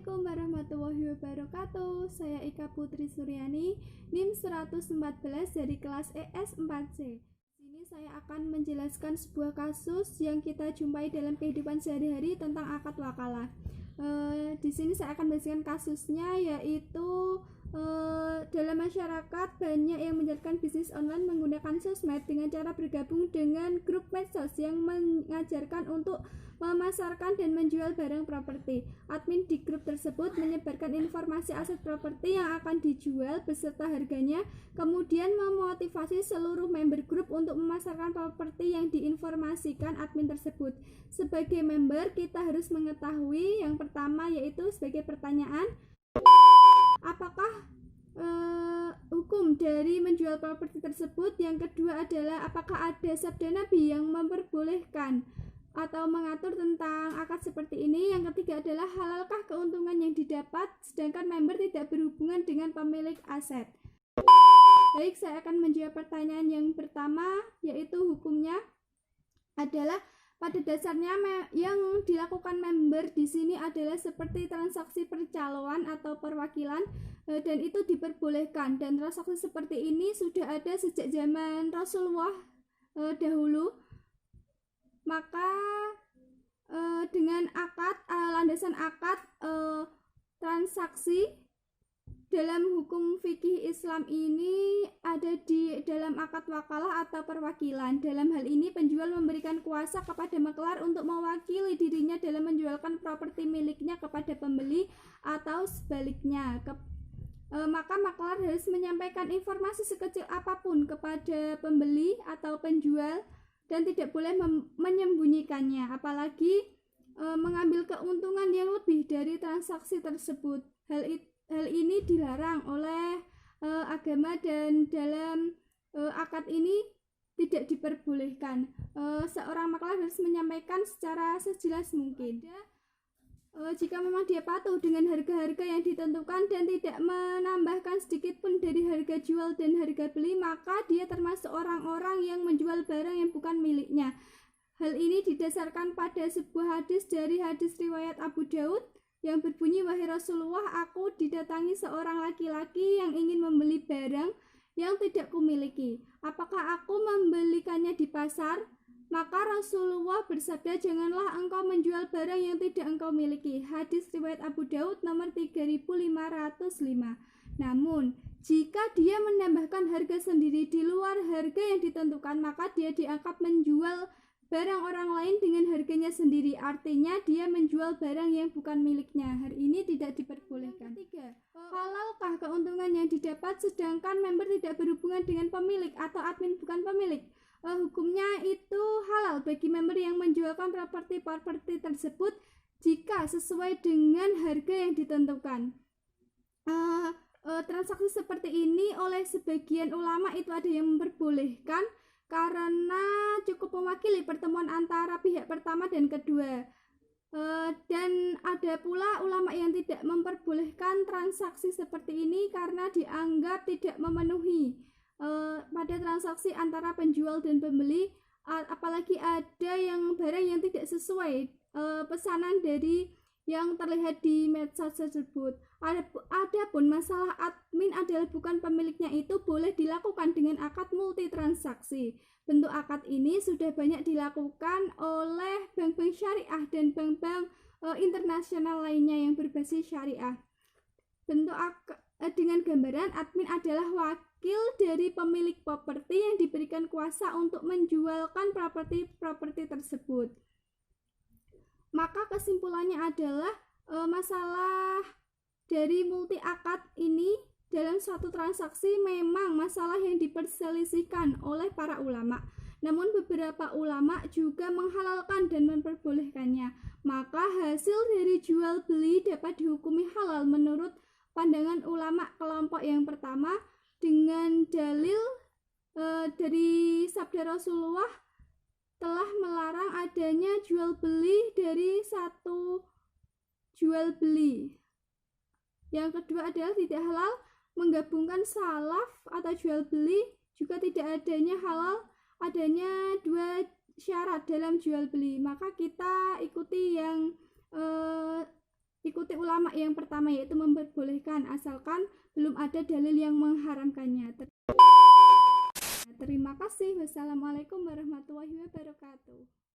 Assalamualaikum warahmatullahi wabarakatuh. Saya Ika Putri Suryani, NIM 114 dari kelas ES 4C. Di sini saya akan menjelaskan sebuah kasus yang kita jumpai dalam kehidupan sehari-hari tentang akad wakalah. Di sini saya akan menjelaskan kasusnya, yaitu dalam masyarakat banyak yang menjalankan bisnis online menggunakan sosmed dengan cara bergabung dengan grup medsos yang mengajarkan untuk memasarkan dan menjual barang properti. Admin di grup tersebut menyebarkan informasi aset properti yang akan dijual beserta harganya, kemudian memotivasi seluruh member grup untuk memasarkan properti yang diinformasikan admin tersebut. Sebagai member, kita harus mengetahui yang pertama, yaitu sebagai pertanyaan, apakah hukum dari menjual properti tersebut. Yang kedua adalah apakah ada sabda Nabi yang memperbolehkan atau mengatur tentang akad seperti ini. Yang ketiga adalah halalkah keuntungan yang didapat sedangkan member tidak berhubungan dengan pemilik aset. Baik, saya akan menjawab pertanyaan yang pertama, yaitu hukumnya adalah pada dasarnya yang dilakukan member di sini adalah seperti transaksi percaloan atau perwakilan, dan itu diperbolehkan, dan transaksi seperti ini sudah ada sejak zaman Rasulullah dahulu. Maka dengan akad, landasan akad transaksi dalam hukum fikih Islam ini ada di dalam akad wakalah atau perwakilan. Dalam hal ini penjual memberikan kuasa kepada maklar untuk mewakili dirinya dalam menjualkan properti miliknya kepada pembeli atau sebaliknya. Maka maklar harus menyampaikan informasi sekecil apapun kepada pembeli atau penjual dan tidak boleh menyembunyikannya, apalagi mengambil keuntungan yang lebih dari transaksi tersebut. Hal ini dilarang oleh agama, dan dalam akad ini tidak diperbolehkan. Seorang maklar harus menyampaikan secara sejelas mungkin. Jika memang dia patuh dengan harga-harga yang ditentukan dan tidak menambahkan sedikit pun dari harga jual dan harga beli, maka dia termasuk orang-orang yang menjual barang yang bukan miliknya. Hal ini didasarkan pada sebuah hadis dari hadis riwayat Abu Daud yang berbunyi, wahai Rasulullah, aku didatangi seorang laki-laki yang ingin membeli barang yang tidak kumiliki. Apakah aku membelikannya di pasar? Maka Rasulullah bersabda, janganlah engkau menjual barang yang tidak engkau miliki. Hadis riwayat Abu Daud nomor 3505. Namun, jika dia menambahkan harga sendiri di luar harga yang ditentukan, maka dia dianggap menjual barang orang lain dengan harganya sendiri. Artinya dia menjual barang yang bukan miliknya. Hal ini tidak diperbolehkan. Ketiga, halalkah keuntungan yang didapat sedangkan member tidak berhubungan dengan pemilik atau admin bukan pemilik? Hukumnya itu halal bagi member yang menjualkan properti tersebut jika sesuai dengan harga yang ditentukan. Transaksi seperti ini oleh sebagian ulama itu ada yang memperbolehkan karena cukup mewakili pertemuan antara pihak pertama dan kedua. Dan ada pula ulama yang tidak memperbolehkan transaksi seperti ini karena dianggap tidak memenuhi pada transaksi antara penjual dan pembeli, apalagi ada yang barang yang tidak sesuai pesanan dari yang terlihat di medsos tersebut. Adapun masalah admin adalah bukan pemiliknya, itu boleh dilakukan dengan akad multi transaksi. Bentuk akad ini sudah banyak dilakukan oleh bank-bank syariah dan bank-bank internasional lainnya yang berbasis syariah. Bentuk akad dengan gambaran, admin adalah wakil dari pemilik properti yang diberikan kuasa untuk menjualkan properti tersebut. Maka kesimpulannya adalah masalah dari multi akad ini dalam suatu transaksi memang masalah yang diperselisihkan oleh para ulama. Namun beberapa ulama juga menghalalkan dan memperbolehkannya. Maka hasil dari jual beli dapat dihukumi halal menurut pandangan ulama kelompok yang pertama dengan dalil dari sabda Rasulullah telah melarang adanya jual beli dari satu jual beli. Yang kedua adalah tidak halal menggabungkan salaf atau jual beli, juga tidak adanya dua syarat dalam jual beli. Maka kita ikuti yang ikuti ulama yang pertama, yaitu memperbolehkan asalkan belum ada dalil yang mengharamkannya. Terima kasih. Wassalamualaikum warahmatullahi wabarakatuh.